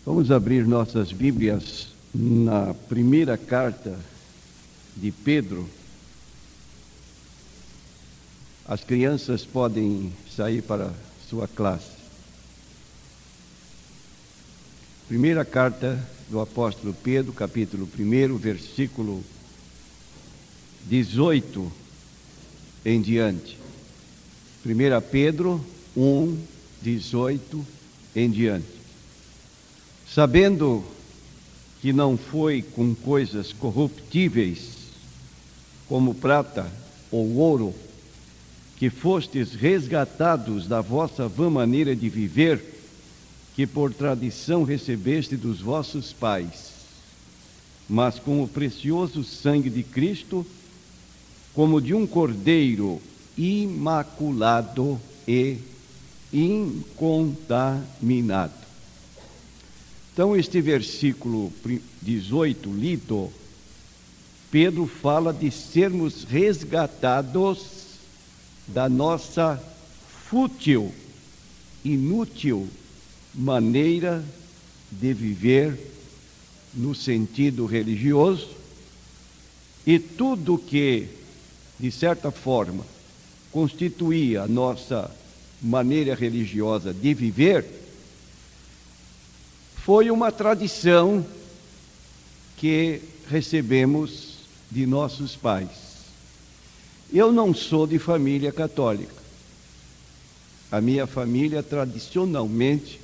Vamos abrir nossas Bíblias na primeira carta de Pedro. As crianças podem sair para sua classe. Primeira carta do apóstolo Pedro, capítulo 1, versículo 18 em diante. 1 Pedro 1, 18 em diante. Sabendo que não foi com coisas corruptíveis, como prata ou ouro, que fostes resgatados da vossa vã maneira de viver, que por tradição recebeste dos vossos pais, mas com o precioso sangue de Cristo, como de um cordeiro imaculado e incontaminado. Então, este versículo 18 lido, Pedro fala de sermos resgatados da nossa fútil, inútil maneira de viver no sentido religioso, e tudo que, de certa forma, constituía a nossa maneira religiosa de viver, foi uma tradição que recebemos de nossos pais. Eu não sou de família católica. A minha família, tradicionalmente,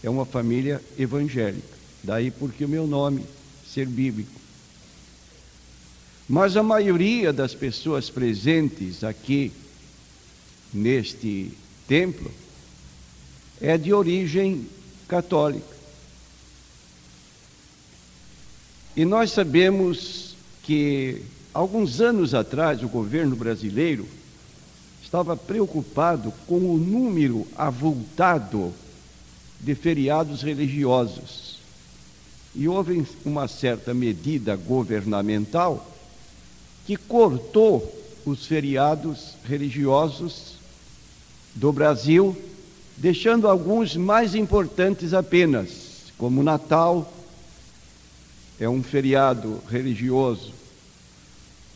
é uma família evangélica. Daí porque o meu nome, ser bíblico. Mas a maioria das pessoas presentes aqui, neste templo, é de origem católica. E nós sabemos que, alguns anos atrás, o governo brasileiro estava preocupado com o número avultado de feriados religiosos. E houve uma certa medida governamental que cortou os feriados religiosos do Brasil, deixando alguns mais importantes apenas, como Natal. É um feriado religioso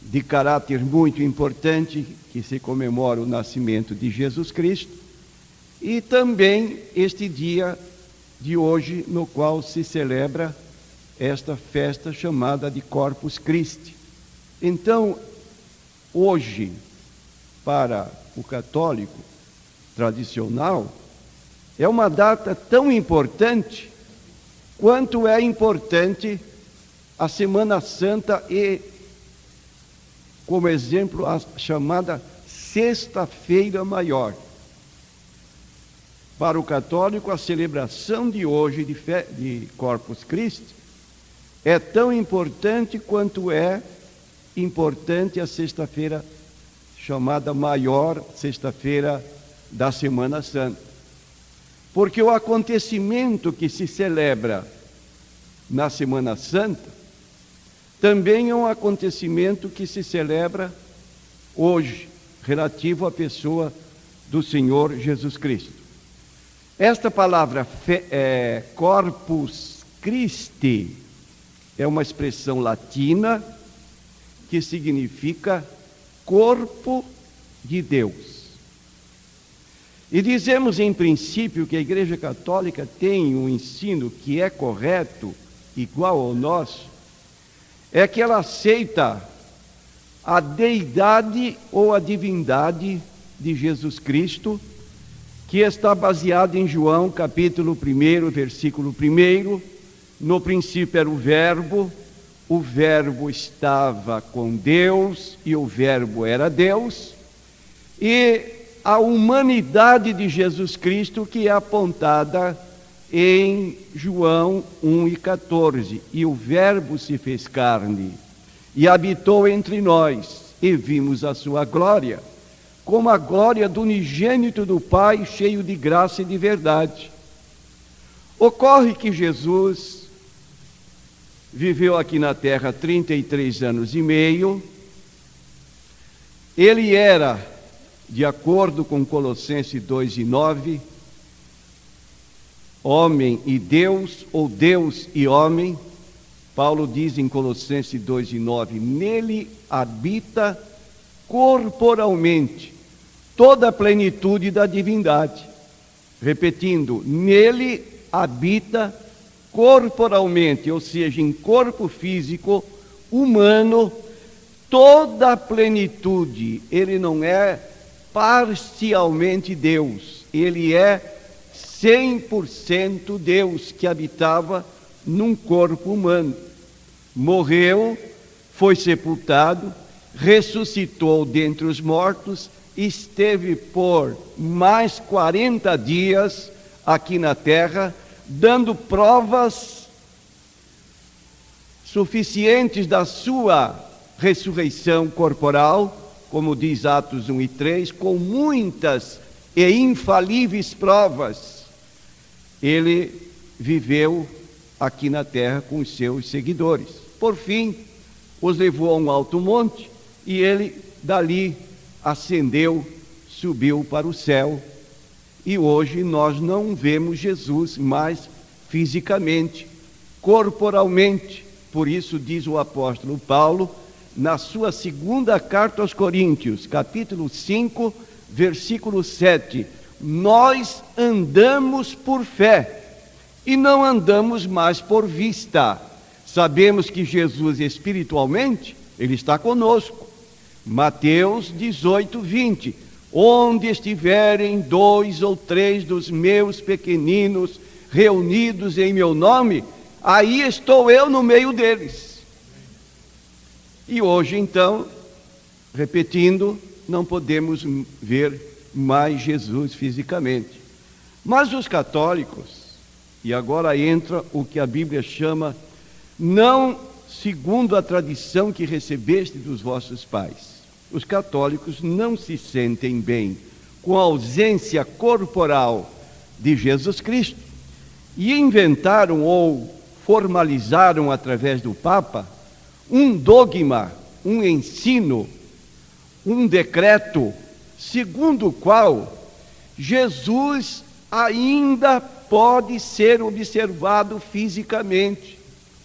de caráter muito importante, que se comemora o nascimento de Jesus Cristo, e também este dia de hoje, no qual se celebra esta festa chamada de Corpus Christi. Então, hoje, para o católico tradicional, é uma data tão importante quanto é importante a Semana Santa e, como exemplo, a chamada Sexta-feira Maior. Para o católico, a celebração de hoje de Corpus Christi é tão importante quanto é importante a sexta-feira chamada Maior, Sexta-feira da Semana Santa. Porque o acontecimento que se celebra na Semana Santa também é um acontecimento que se celebra hoje, relativo à pessoa do Senhor Jesus Cristo. Esta palavra Corpus Christi é uma expressão latina que significa corpo de Deus. E dizemos em princípio que a Igreja Católica tem um ensino que é correto, igual ao nosso, é que ela aceita a deidade ou a divindade de Jesus Cristo, que está baseado em João, capítulo 1, versículo 1. No princípio era o Verbo estava com Deus e o Verbo era Deus, e a humanidade de Jesus Cristo que é apontada em João 1:14, e o Verbo se fez carne e habitou entre nós, e vimos a sua glória, como a glória do unigênito do Pai, cheio de graça e de verdade. Ocorre que Jesus viveu aqui na terra 33 anos e meio, ele era, de acordo com Colossenses 2:9, homem e Deus, ou Deus e homem. Paulo diz em Colossenses 2:9, nele habita corporalmente toda a plenitude da divindade. Repetindo, nele habita corporalmente, ou seja, em corpo físico, humano, toda a plenitude. Ele não é parcialmente Deus, ele é 100% Deus que habitava num corpo humano. Morreu, foi sepultado, ressuscitou dentre os mortos, esteve por mais 40 dias aqui na terra, dando provas suficientes da sua ressurreição corporal, como diz Atos 1 e 3, com muitas e infalíveis provas. Ele viveu aqui na terra com os seus seguidores. Por fim, os levou a um alto monte e ele dali ascendeu, subiu para o céu. E hoje nós não vemos Jesus mais fisicamente, corporalmente. Por isso diz o apóstolo Paulo, na sua segunda carta aos Coríntios, capítulo 5, versículo 7, nós andamos por fé e não andamos mais por vista. Sabemos que Jesus espiritualmente, ele está conosco. Mateus 18:20, onde estiverem 2 ou 3 dos meus pequeninos reunidos em meu nome, aí estou eu no meio deles. E hoje, então, repetindo, não podemos ver mais Jesus fisicamente. Mas os católicos, e agora entra o que a Bíblia chama, não segundo a tradição que recebeste dos vossos pais. Os católicos não se sentem bem com a ausência corporal de Jesus Cristo e inventaram ou formalizaram através do Papa um dogma, um ensino, um decreto, segundo o qual Jesus ainda pode ser observado fisicamente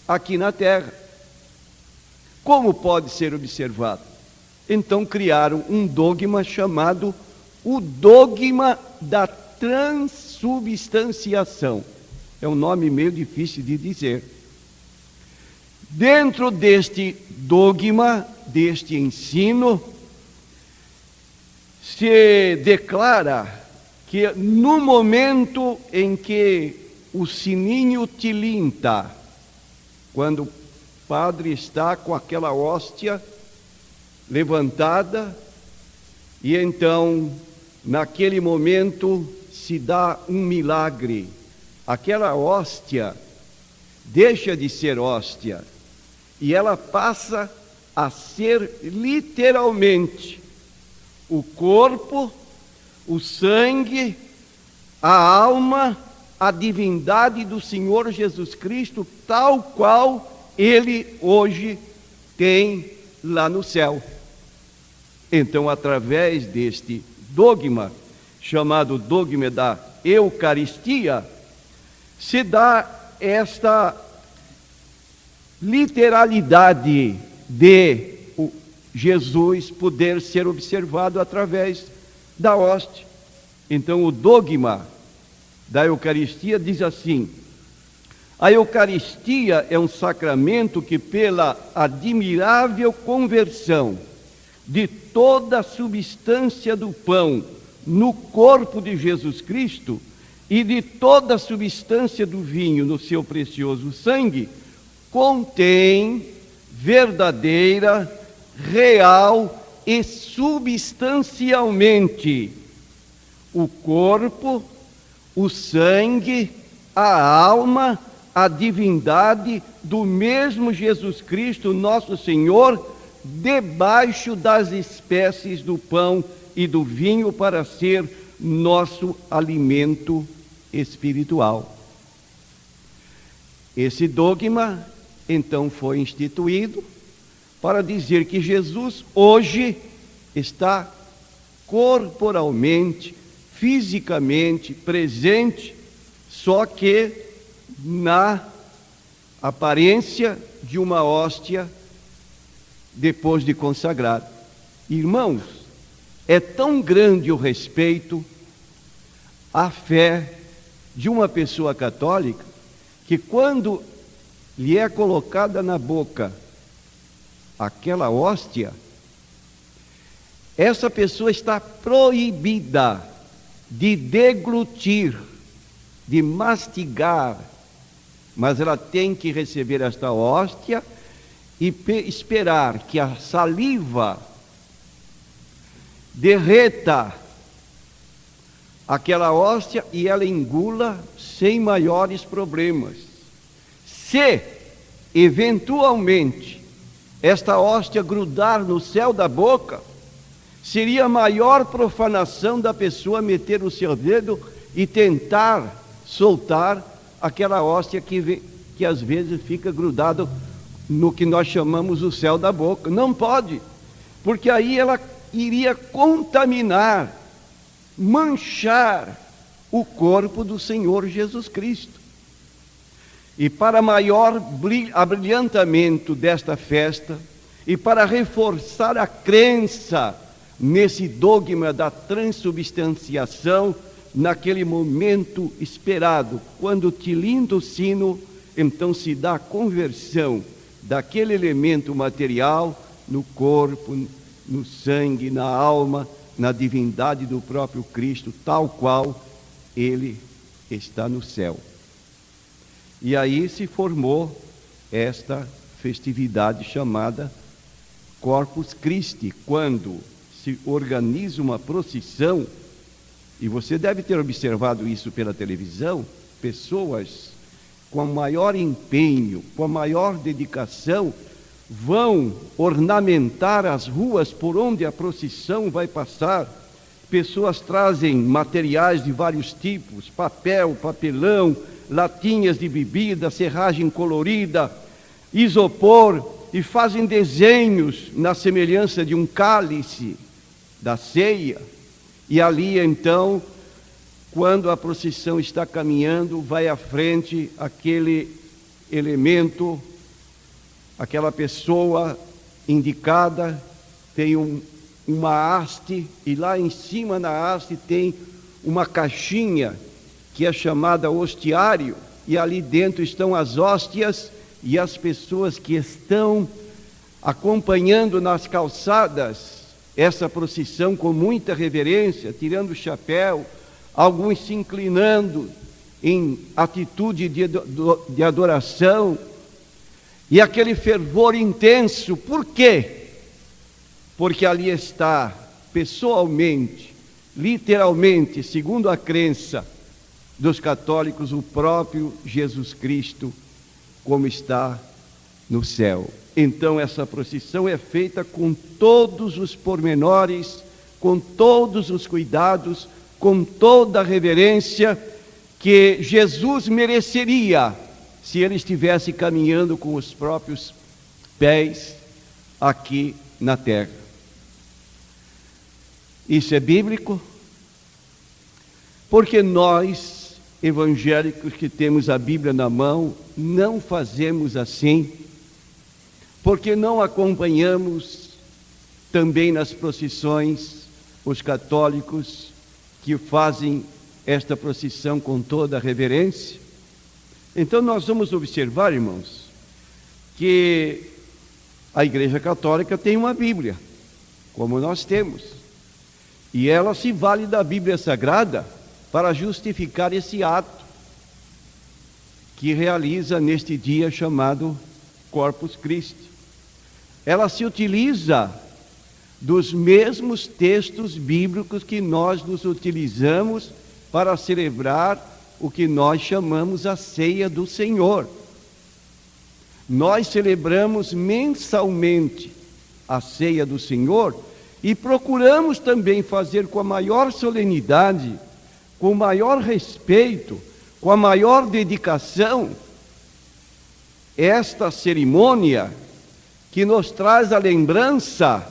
aqui na terra. Como pode ser observado? Então criaram um dogma chamado o dogma da transubstanciação. É um nome meio difícil de dizer. Dentro deste dogma, deste ensino, se declara que no momento em que o sininho tilinta, quando o padre está com aquela hóstia levantada, e então, naquele momento, se dá um milagre. Aquela hóstia deixa de ser hóstia e ela passa a ser literalmente o corpo, o sangue, a alma, a divindade do Senhor Jesus Cristo, tal qual Ele hoje tem lá no céu. Então, através deste dogma, chamado dogma da Eucaristia, se dá esta literalidade de Jesus poder ser observado através da hóstia. Então, o dogma da Eucaristia diz assim: a Eucaristia é um sacramento que, pela admirável conversão de toda a substância do pão no corpo de Jesus Cristo e de toda a substância do vinho no seu precioso sangue, contém verdadeira, real e substancialmente o corpo, o sangue, a alma, a divindade do mesmo Jesus Cristo, nosso Senhor, debaixo das espécies do pão e do vinho para ser nosso alimento espiritual. Esse dogma, então, foi instituído para dizer que Jesus hoje está corporalmente, fisicamente presente, só que na aparência de uma hóstia depois de consagrado. Irmãos, é tão grande o respeito à fé de uma pessoa católica que quando lhe é colocada na boca aquela hóstia, essa pessoa está proibida de deglutir, de mastigar, mas ela tem que receber esta hóstia e esperar que a saliva derreta aquela hóstia e ela engula sem maiores problemas. Se, eventualmente, esta hóstia grudar no céu da boca, seria a maior profanação da pessoa meter o seu dedo e tentar soltar aquela hóstia que às vezes fica grudado no que nós chamamos o céu da boca. Não pode, porque aí ela iria contaminar, manchar o corpo do Senhor Jesus Cristo. E para maior abrilhantamento desta festa, e para reforçar a crença nesse dogma da transubstanciação, naquele momento esperado, quando tilinda o sino, então se dá a conversão daquele elemento material no corpo, no sangue, na alma, na divindade do próprio Cristo, tal qual ele está no céu. E aí se formou esta festividade chamada Corpus Christi, quando se organiza uma procissão, e você deve ter observado isso pela televisão, pessoas com maior empenho, com maior dedicação, vão ornamentar as ruas por onde a procissão vai passar. Pessoas trazem materiais de vários tipos, papel, papelão, latinhas de bebida, serragem colorida, isopor, e fazem desenhos na semelhança de um cálice da ceia. E ali então, quando a procissão está caminhando, vai à frente aquele elemento, aquela pessoa indicada, tem uma haste, e lá em cima na haste tem uma caixinha que é chamada hostiário, e ali dentro estão as hóstias e as pessoas que estão acompanhando nas calçadas essa procissão com muita reverência, tirando o chapéu, alguns se inclinando em atitude de adoração, e aquele fervor intenso. Por quê? Porque ali está, pessoalmente, literalmente, segundo a crença dos católicos, o próprio Jesus Cristo, como está no céu. Então essa procissão é feita com todos os pormenores, com todos os cuidados, com toda a reverência que Jesus mereceria se ele estivesse caminhando com os próprios pés aqui na terra. Isso é bíblico, porque nós, evangélicos que temos a Bíblia na mão, não fazemos assim, porque não acompanhamos também nas procissões os católicos que fazem esta procissão com toda a reverência. Então nós vamos observar, irmãos, que a Igreja Católica tem uma Bíblia, como nós temos, e ela se vale da Bíblia Sagrada para justificar esse ato que realiza neste dia chamado Corpus Christi. Ela se utiliza dos mesmos textos bíblicos que nós nos utilizamos para celebrar o que nós chamamos a ceia do Senhor. Nós celebramos mensalmente a ceia do Senhor e procuramos também fazer com a maior solenidade, com o maior respeito, com a maior dedicação, esta cerimônia que nos traz a lembrança,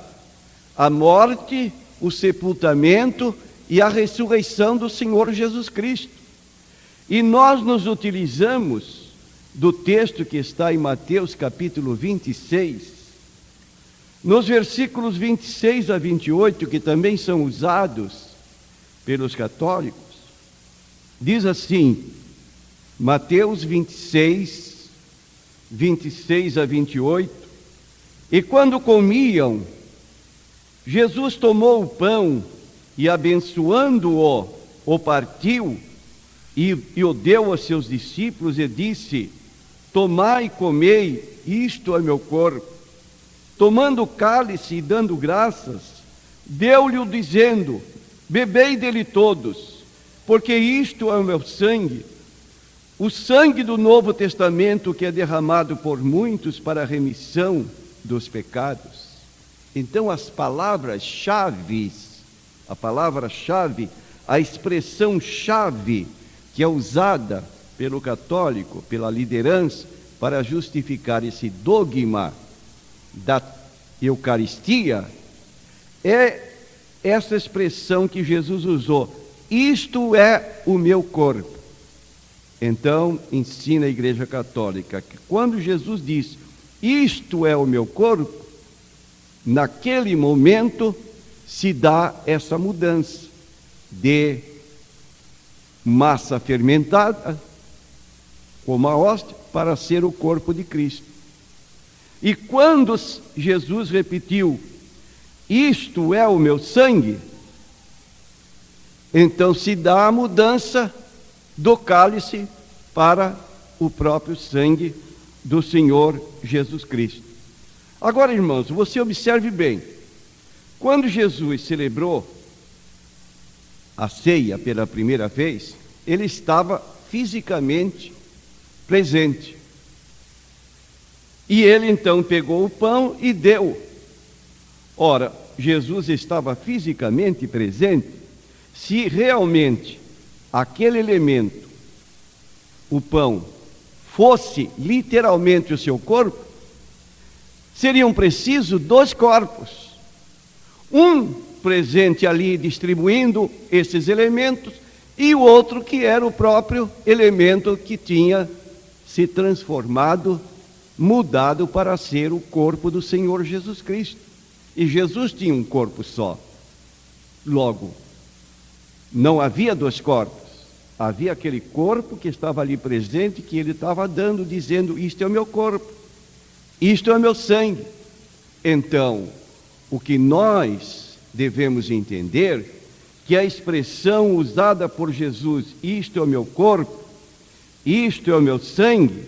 a morte, o sepultamento e a ressurreição do Senhor Jesus Cristo. E nós nos utilizamos do texto que está em Mateus capítulo 26, nos versículos 26 a 28, que também são usados pelos católicos. Diz assim, Mateus 26, 26 a 28, e quando comiam, Jesus tomou o pão e, abençoando-o, o partiu e o deu aos seus discípulos e disse: tomai e comei, isto é meu corpo. Tomando o cálice e dando graças, deu-lhe dizendo: bebei dele todos, porque isto é o meu sangue, o sangue do Novo Testamento, que é derramado por muitos para a remissão dos pecados. Então as palavras-chave, a expressão-chave que é usada pelo católico, pela liderança, para justificar esse dogma da Eucaristia, é essa expressão que Jesus usou: isto é o meu corpo. Então, ensina a Igreja Católica que quando Jesus diz, isto é o meu corpo, naquele momento se dá essa mudança de massa fermentada, como a hóstia, para ser o corpo de Cristo. E quando Jesus repetiu, isto é o meu sangue, então se dá a mudança do cálice para o próprio sangue do Senhor Jesus Cristo. Agora, irmãos, você observe bem, quando Jesus celebrou a ceia pela primeira vez, ele estava fisicamente presente. E ele então pegou o pão e deu. Ora, Jesus estava fisicamente presente. Se realmente aquele elemento, o pão, fosse literalmente o seu corpo, seriam precisos 2 corpos. Um presente ali distribuindo esses elementos e o outro que era o próprio elemento que tinha se transformado, mudado para ser o corpo do Senhor Jesus Cristo. E Jesus tinha um corpo só. Logo, não havia 2 corpos. Havia aquele corpo que estava ali presente, que ele estava dando, dizendo, isto é o meu corpo, isto é o meu sangue. Então, o que nós devemos entender, que a expressão usada por Jesus, isto é o meu corpo, isto é o meu sangue,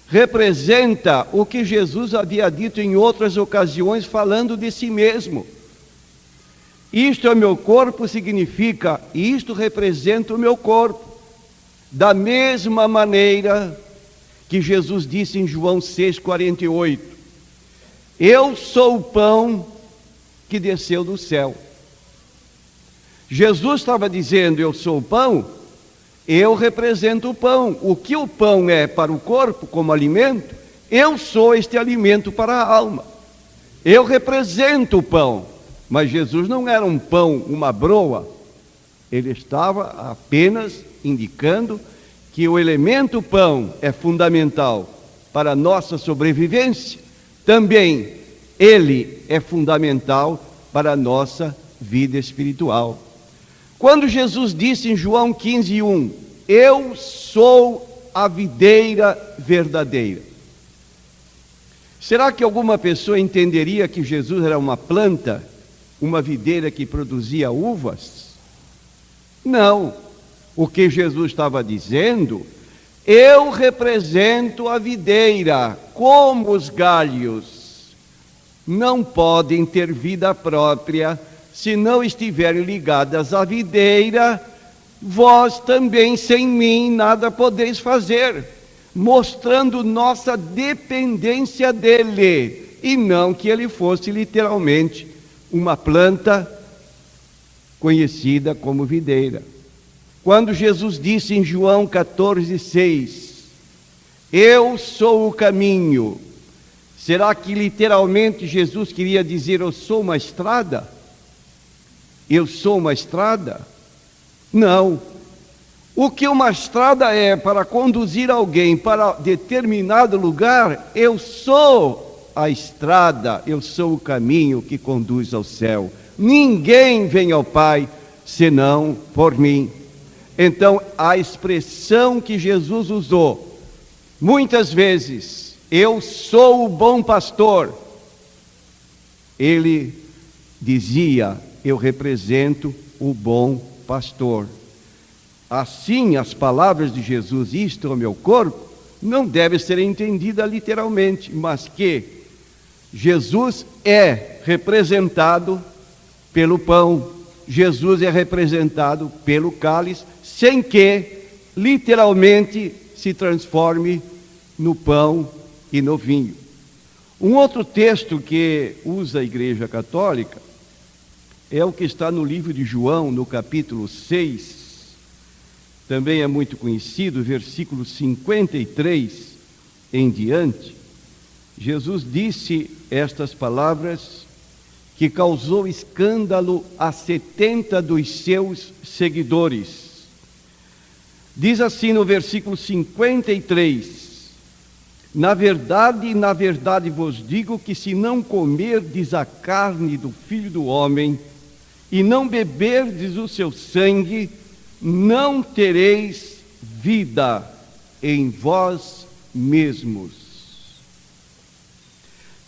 representa o que Jesus havia dito em outras ocasiões, falando de si mesmo. Isto é o meu corpo significa, isto representa o meu corpo. Da mesma maneira que Jesus disse em João 6,48, eu sou o pão que desceu do céu. Jesus estava dizendo, eu sou o pão, eu represento o pão. O que o pão é para o corpo como alimento, eu sou este alimento para a alma. Eu represento o pão. Mas Jesus não era um pão, uma broa. Ele estava apenas indicando que o elemento pão é fundamental para a nossa sobrevivência. Também ele é fundamental para a nossa vida espiritual. Quando Jesus disse em João 15:1, eu sou a videira verdadeira. Será que alguma pessoa entenderia que Jesus era uma planta, uma videira que produzia uvas? Não. O que Jesus estava dizendo, eu represento a videira, como os galhos não podem ter vida própria se não estiverem ligadas à videira, vós também sem mim nada podeis fazer, mostrando nossa dependência dele, e não que ele fosse literalmente uma planta conhecida como videira. Quando Jesus disse em João 14,6, eu sou o caminho, será que literalmente Jesus queria dizer, eu sou uma estrada? Eu sou uma estrada? Não. O que uma estrada é para conduzir alguém para determinado lugar, eu sou a estrada, eu sou o caminho que conduz ao céu. Ninguém vem ao Pai senão por mim. Então, a expressão que Jesus usou, muitas vezes, eu sou o bom pastor, ele dizia, eu represento o bom pastor. Assim, as palavras de Jesus, isto é o meu corpo, não deve ser entendida literalmente, mas que Jesus é representado pelo pão, Jesus é representado pelo cálice, sem que literalmente se transforme no pão e no vinho. Um outro texto que usa a Igreja Católica é o que está no livro de João, no capítulo 6, também é muito conhecido, versículo 53 em diante. Jesus disse estas palavras que causou escândalo a 70 dos seus seguidores. Diz assim no versículo 53, na verdade vos digo que se não comerdes a carne do Filho do Homem e não beberdes o seu sangue, não tereis vida em vós mesmos.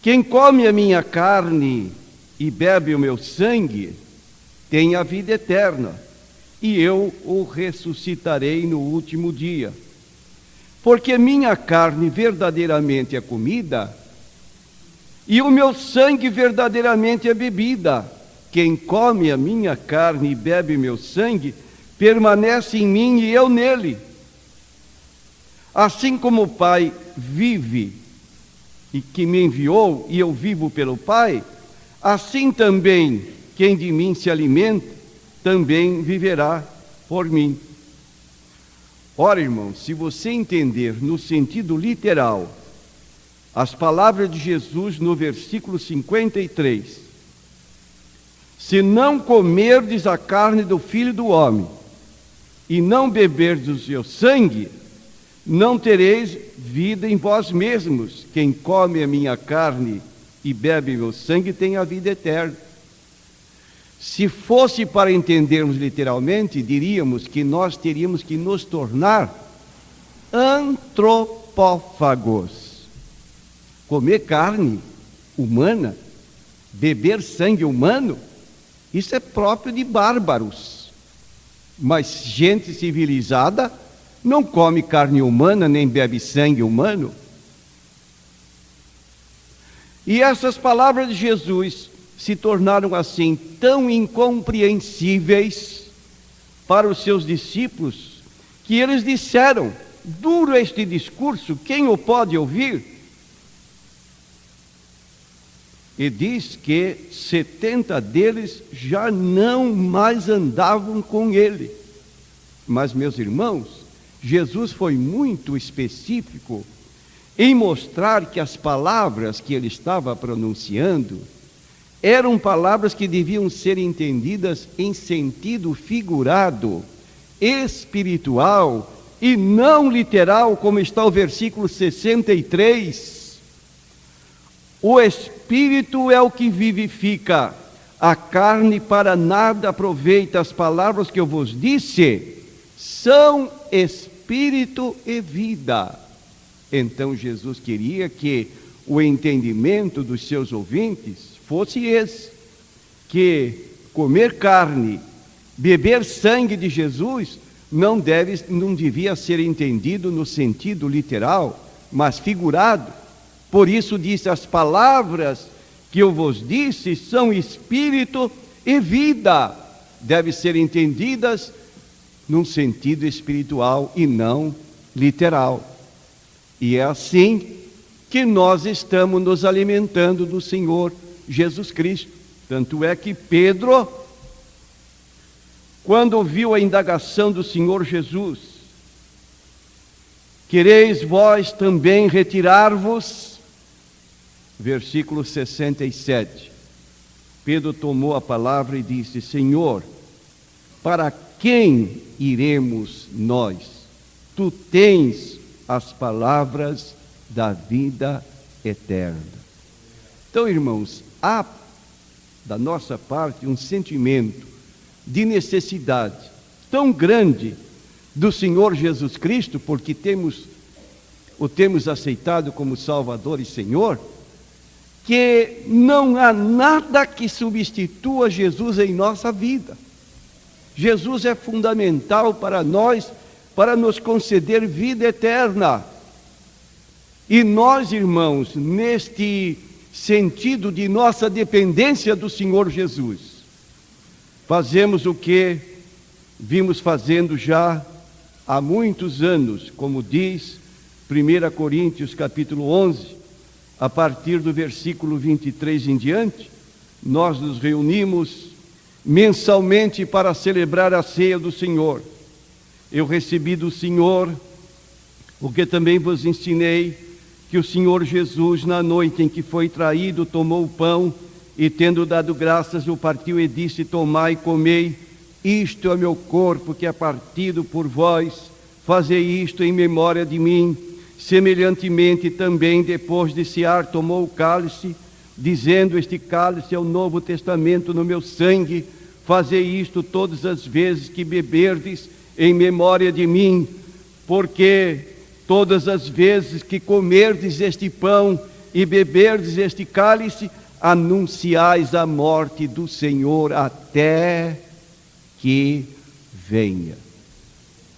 Quem come a minha carne e bebe o meu sangue, tem a vida eterna, e eu o ressuscitarei no último dia. Porque minha carne verdadeiramente é comida, e o meu sangue verdadeiramente é bebida. Quem come a minha carne e bebe meu sangue, permanece em mim e eu nele. Assim como o Pai vive e que me enviou, e eu vivo pelo Pai, assim também quem de mim se alimenta, também viverá por mim. Ora, irmãos, se você entender no sentido literal as palavras de Jesus no versículo 53, se não comerdes a carne do Filho do Homem e não beberdes o seu sangue, não tereis vida em vós mesmos. Quem come a minha carne e bebe meu sangue tem a vida eterna. Se fosse para entendermos literalmente, diríamos que nós teríamos que nos tornar antropófagos. Comer carne humana, beber sangue humano, isso é próprio de bárbaros. Mas gente civilizada não come carne humana, nem bebe sangue humano. E essas palavras de Jesus se tornaram assim tão incompreensíveis para os seus discípulos, que eles disseram, duro este discurso, quem o pode ouvir? E diz que 70 deles já não mais andavam com ele. Mas, meus irmãos, Jesus foi muito específico em mostrar que as palavras que ele estava pronunciando eram palavras que deviam ser entendidas em sentido figurado, espiritual e não literal, como está o versículo 63. O Espírito é o que vivifica, a carne para nada aproveita. As palavras que eu vos disse são Espírito e vida. Então Jesus queria que o entendimento dos seus ouvintes fosse esse, que comer carne, beber sangue de Jesus, não devia ser entendido no sentido literal, mas figurado. Por isso disse, as palavras que eu vos disse são espírito e vida, devem ser entendidas num sentido espiritual e não literal. E é assim que nós estamos nos alimentando do Senhor Jesus Cristo. Tanto é que Pedro, quando ouviu a indagação do Senhor Jesus, quereis vós também retirar-vos? Versículo 67. Pedro tomou a palavra e disse, Senhor, para quem iremos nós? Tu tens as palavras da vida eterna. Então, irmãos, há da nossa parte um sentimento de necessidade tão grande do Senhor Jesus Cristo, porque o temos aceitado como Salvador e Senhor, que não há nada que substitua Jesus em nossa vida. Jesus é fundamental para nós, para nos conceder vida eterna. E nós, irmãos, neste sentido de nossa dependência do Senhor Jesus, fazemos o que vimos fazendo já há muitos anos, como diz 1 Coríntios capítulo 11, a partir do versículo 23 em diante. Nós nos reunimos mensalmente para celebrar a ceia do Senhor. Eu recebi do Senhor o que também vos ensinei, que o Senhor Jesus, na noite em que foi traído, tomou o pão e, tendo dado graças, o partiu e disse: tomai e comei, isto é meu corpo que é partido por vós, fazei isto em memória de mim. Semelhantemente também, depois de cear, tomou o cálice, dizendo: este cálice é o novo testamento no meu sangue, fazei isto todas as vezes que beberdes em memória de mim, porque todas as vezes que comerdes este pão e beberdes este cálice, anunciais a morte do Senhor até que venha.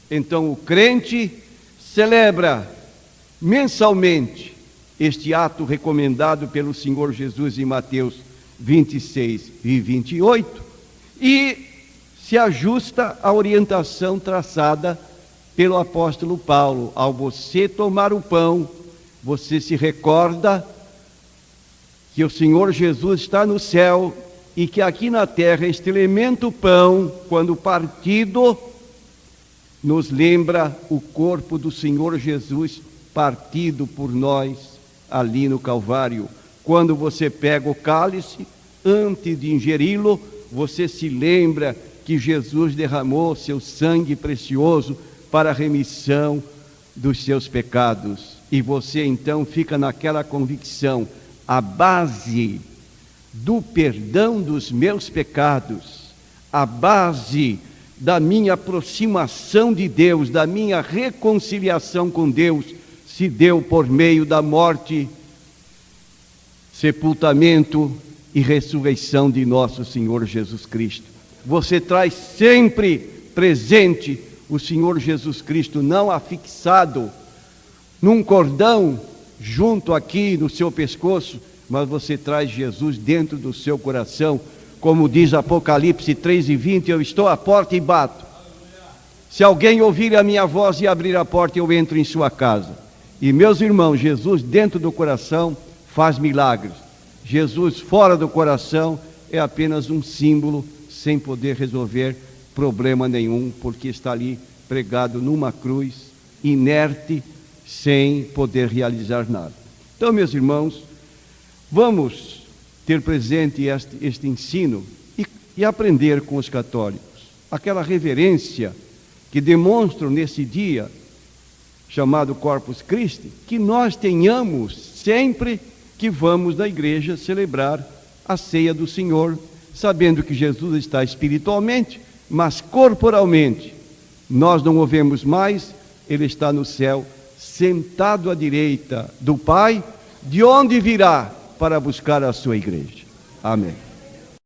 Então o crente celebra mensalmente este ato recomendado pelo Senhor Jesus em Mateus 26 e 28 e se ajusta à orientação traçada pelo apóstolo Paulo. Ao você tomar o pão, você se recorda que o Senhor Jesus está no céu e que aqui na terra este elemento pão, quando partido, nos lembra o corpo do Senhor Jesus partido por nós ali no Calvário. Quando você pega o cálice, antes de ingeri-lo, você se lembra que Jesus derramou seu sangue precioso para a remissão dos seus pecados. E você então fica naquela convicção: a base do perdão dos meus pecados, a base da minha aproximação de Deus, da minha reconciliação com Deus, se deu por meio da morte, sepultamento e ressurreição de nosso Senhor Jesus Cristo. Você traz sempre presente o Senhor Jesus Cristo, não afixado num cordão junto aqui no seu pescoço, mas você traz Jesus dentro do seu coração, como diz Apocalipse 3:20, eu estou à porta e bato. Se alguém ouvir a minha voz e abrir a porta, eu entro em sua casa. E meus irmãos, Jesus dentro do coração faz milagres. Jesus fora do coração é apenas um símbolo, sem poder resolver problema nenhum, porque está ali pregado numa cruz, inerte, sem poder realizar nada. Então, meus irmãos, vamos ter presente este ensino e aprender com os católicos. Aquela reverência que demonstram nesse dia, chamado Corpus Christi, que nós tenhamos sempre que vamos na igreja celebrar a ceia do Senhor, sabendo que Jesus está espiritualmente, mas corporalmente nós não o vemos mais, ele está no céu, sentado à direita do Pai, de onde virá para buscar a sua igreja. Amém.